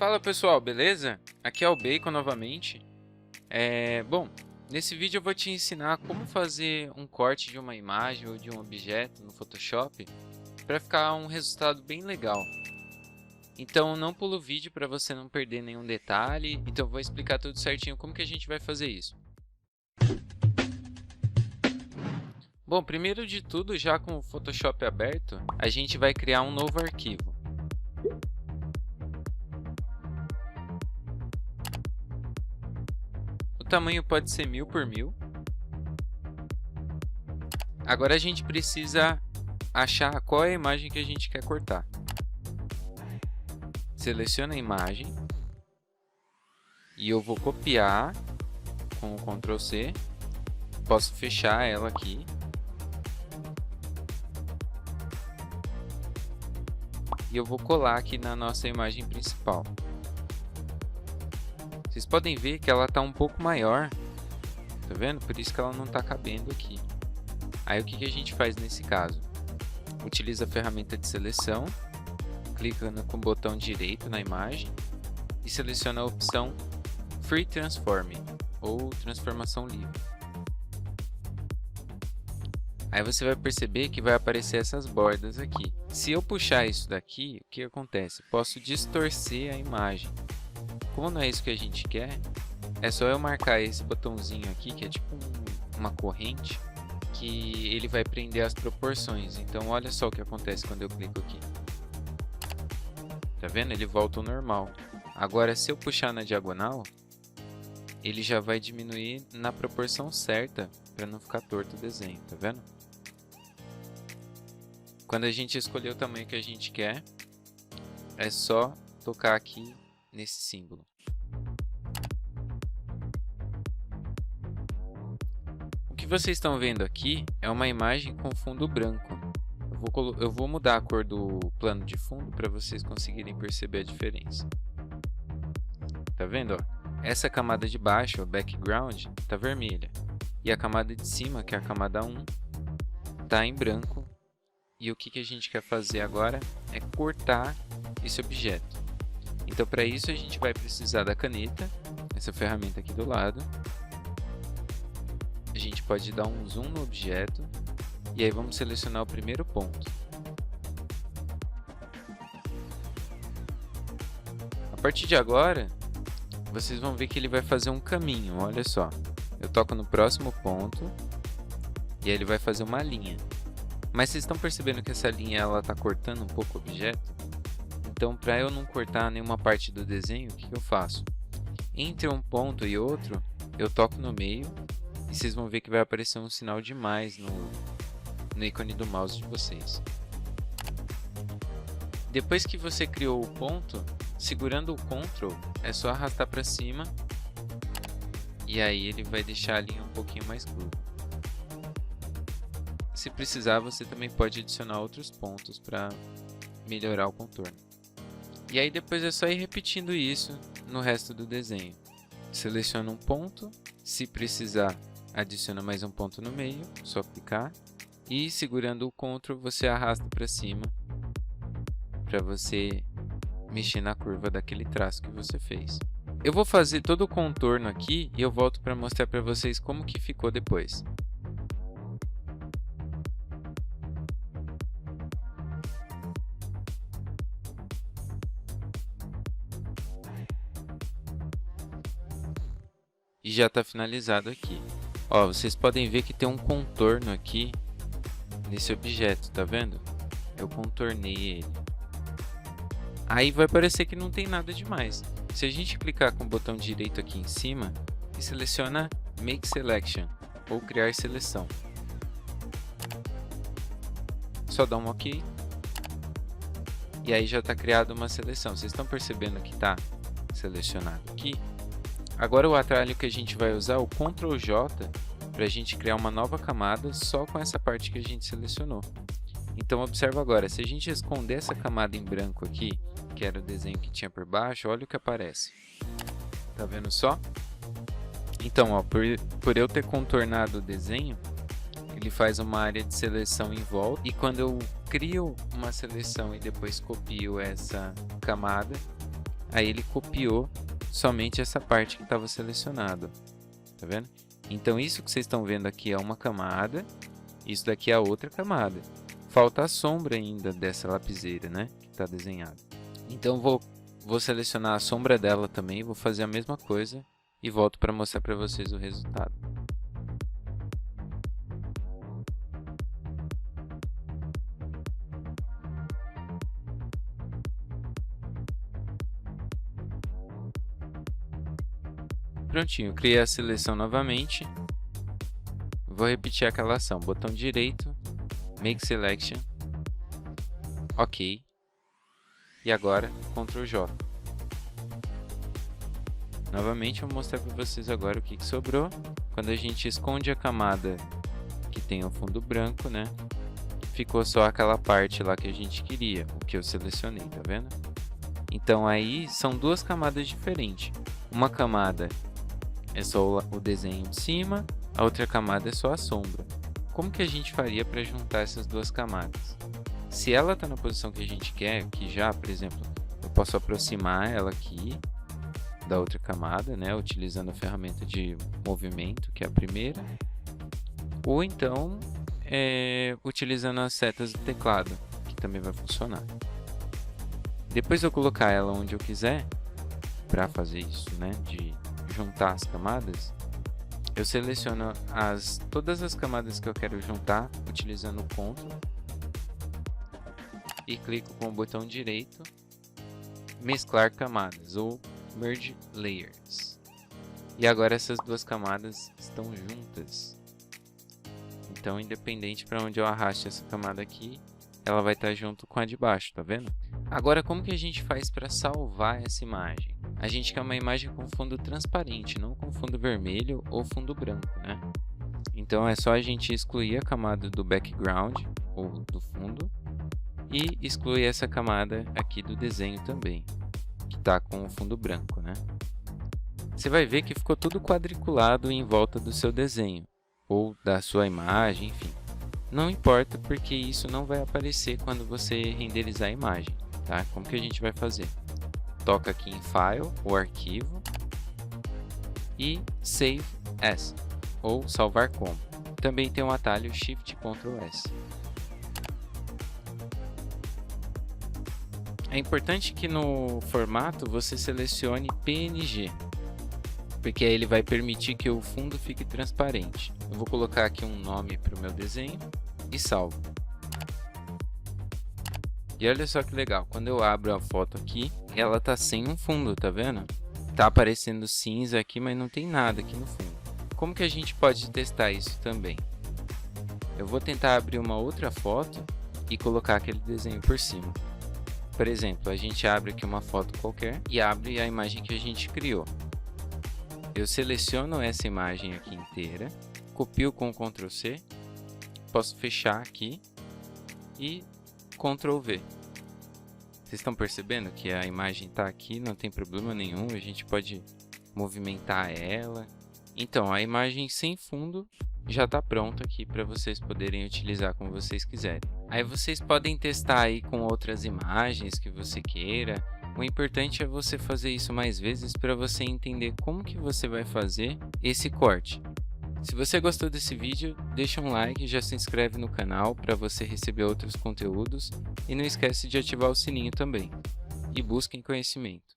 Fala pessoal, beleza? Aqui é o Bacon novamente. Bom, nesse vídeo eu vou te ensinar como fazer um corte de uma imagem ou de um objeto no Photoshop para ficar um resultado bem legal. Então não pula o vídeo para você não perder nenhum detalhe, então eu vou explicar tudo certinho como que a gente vai fazer isso. Bom, primeiro de tudo, já com o Photoshop aberto, a gente vai criar um novo arquivo. O tamanho pode ser 1000 por 1000. Agora a gente precisa achar qual é a imagem que a gente quer cortar. Seleciona a imagem e eu vou copiar com o Ctrl C. Posso fechar ela aqui. E eu vou colar aqui na nossa imagem principal. Vocês podem ver que ela está um pouco maior, tá vendo? Por isso que ela não está cabendo aqui. Aí o que a gente faz nesse caso? Utiliza a ferramenta de seleção, clica com o botão direito na imagem e seleciona a opção Free Transform, ou transformação livre. Aí você vai perceber que vai aparecer essas bordas aqui. Se eu puxar isso daqui, o que acontece? Posso distorcer a imagem. Como não é isso que a gente quer, é só eu marcar esse botãozinho aqui, que é tipo uma corrente, que ele vai prender as proporções. Então olha só o que acontece quando eu clico aqui. Tá vendo? Ele volta ao normal. Agora se eu puxar na diagonal, ele já vai diminuir na proporção certa, para não ficar torto o desenho, tá vendo? Quando a gente escolher o tamanho que a gente quer, é só tocar aqui nesse símbolo. O que vocês estão vendo aqui é uma imagem com fundo branco. Eu vou mudar a cor do plano de fundo para vocês conseguirem perceber a diferença. Tá vendo? Ó? Essa camada de baixo, o background, está vermelha. E a camada de cima, que é a camada 1, está em branco. E o que a gente quer fazer agora é cortar esse objeto. Então, para isso, a gente vai precisar da caneta, essa ferramenta aqui do lado. A gente pode dar um zoom no objeto e aí vamos selecionar o primeiro ponto. A partir de agora, vocês vão ver que ele vai fazer um caminho, olha só. Eu toco no próximo ponto e aí ele vai fazer uma linha. Mas vocês estão percebendo que essa linha está cortando um pouco o objeto? Então, para eu não cortar nenhuma parte do desenho, o que eu faço? Entre um ponto e outro, eu toco no meio e vocês vão ver que vai aparecer um sinal de mais no ícone do mouse de vocês. Depois que você criou o ponto, segurando o Ctrl, é só arrastar para cima e aí ele vai deixar a linha um pouquinho mais curva. Se precisar, você também pode adicionar outros pontos para melhorar o contorno. E aí depois é só ir repetindo isso no resto do desenho. Seleciona um ponto, se precisar adiciona mais um ponto no meio, só clicar. E segurando o Ctrl você arrasta para cima para você mexer na curva daquele traço que você fez. Eu vou fazer todo o contorno aqui e eu volto para mostrar para vocês como que ficou depois. E já está finalizado aqui. Ó, vocês podem ver que tem um contorno aqui nesse objeto, tá vendo? Eu contornei ele. Aí vai parecer que não tem nada demais. Se a gente clicar com o botão direito aqui em cima e seleciona Make Selection ou criar seleção. Só dá um OK. E aí já está criada uma seleção. Vocês estão percebendo que está selecionado aqui? Agora o atalho que a gente vai usar é o Ctrl J para a gente criar uma nova camada só com essa parte que a gente selecionou. Então observa agora, se a gente esconder essa camada em branco aqui, que era o desenho que tinha por baixo, olha o que aparece. Tá vendo só? Então, ó, por eu ter contornado o desenho, ele faz uma área de seleção em volta. E quando eu crio uma seleção e depois copio essa camada, aí ele copiou somente essa parte que estava selecionada. Tá vendo? Então isso que vocês estão vendo aqui é uma camada, isso daqui é a outra camada. Falta a sombra ainda dessa lapiseira, né, que está desenhada. Então vou selecionar a sombra dela também, vou fazer a mesma coisa e volto para mostrar para vocês o resultado. Prontinho, criei a seleção novamente. Vou repetir aquela ação, botão direito, Make Selection, OK. E agora, Ctrl J. Novamente, vou mostrar para vocês agora o que sobrou. Quando a gente esconde a camada que tem o fundo branco, né? Ficou só aquela parte lá que a gente queria, o que eu selecionei, tá vendo? Então aí são duas camadas diferentes. Uma camada é só o desenho de cima, a outra camada é só a sombra. Como que a gente faria para juntar essas duas camadas? Se ela está na posição que a gente quer, que já, por exemplo, eu posso aproximar ela aqui da outra camada, né, utilizando a ferramenta de movimento, que é a primeira, ou então utilizando as setas do teclado, que também vai funcionar. Depois de eu colocar ela onde eu quiser, para fazer isso, né, de juntar as camadas, eu seleciono todas as camadas que eu quero juntar utilizando o Ctrl e clico com o botão direito, mesclar camadas ou Merge Layers. E agora essas duas camadas estão juntas. Então, independente para onde eu arraste essa camada aqui, ela vai estar junto com a de baixo, tá vendo? Agora, como que a gente faz para salvar essa imagem? A gente quer uma imagem com fundo transparente, não com fundo vermelho ou fundo branco, né? Então é só a gente excluir a camada do background ou do fundo e excluir essa camada aqui do desenho também, que está com o fundo branco, né? Você vai ver que ficou tudo quadriculado em volta do seu desenho ou da sua imagem, enfim. Não importa, porque isso não vai aparecer quando você renderizar a imagem, tá? Como que a gente vai fazer? Toca aqui em File, o arquivo, e Save As, ou salvar como. Também tem um atalho Shift Ctrl S. É importante que no formato você selecione PNG, porque aí ele vai permitir que o fundo fique transparente. Eu vou colocar aqui um nome para o meu desenho e salvo. E olha só que legal, quando eu abro a foto aqui, ela tá sem um fundo, tá vendo? Tá aparecendo cinza aqui, mas não tem nada aqui no fundo. Como que a gente pode testar isso também? Eu vou tentar abrir uma outra foto e colocar aquele desenho por cima. Por exemplo, a gente abre aqui uma foto qualquer e abre a imagem que a gente criou. Eu seleciono essa imagem aqui inteira, copio com o Ctrl C, posso fechar aqui e Ctrl V. Vocês estão percebendo que a imagem está aqui, não tem problema nenhum, a gente pode movimentar ela. Então, a imagem sem fundo já está pronta aqui para vocês poderem utilizar como vocês quiserem. Aí vocês podem testar aí com outras imagens que você queira. O importante é você fazer isso mais vezes para você entender como que você vai fazer esse corte. Se você gostou desse vídeo, deixa um like e já se inscreve no canal para você receber outros conteúdos. E não esquece de ativar o sininho também. E busquem conhecimento.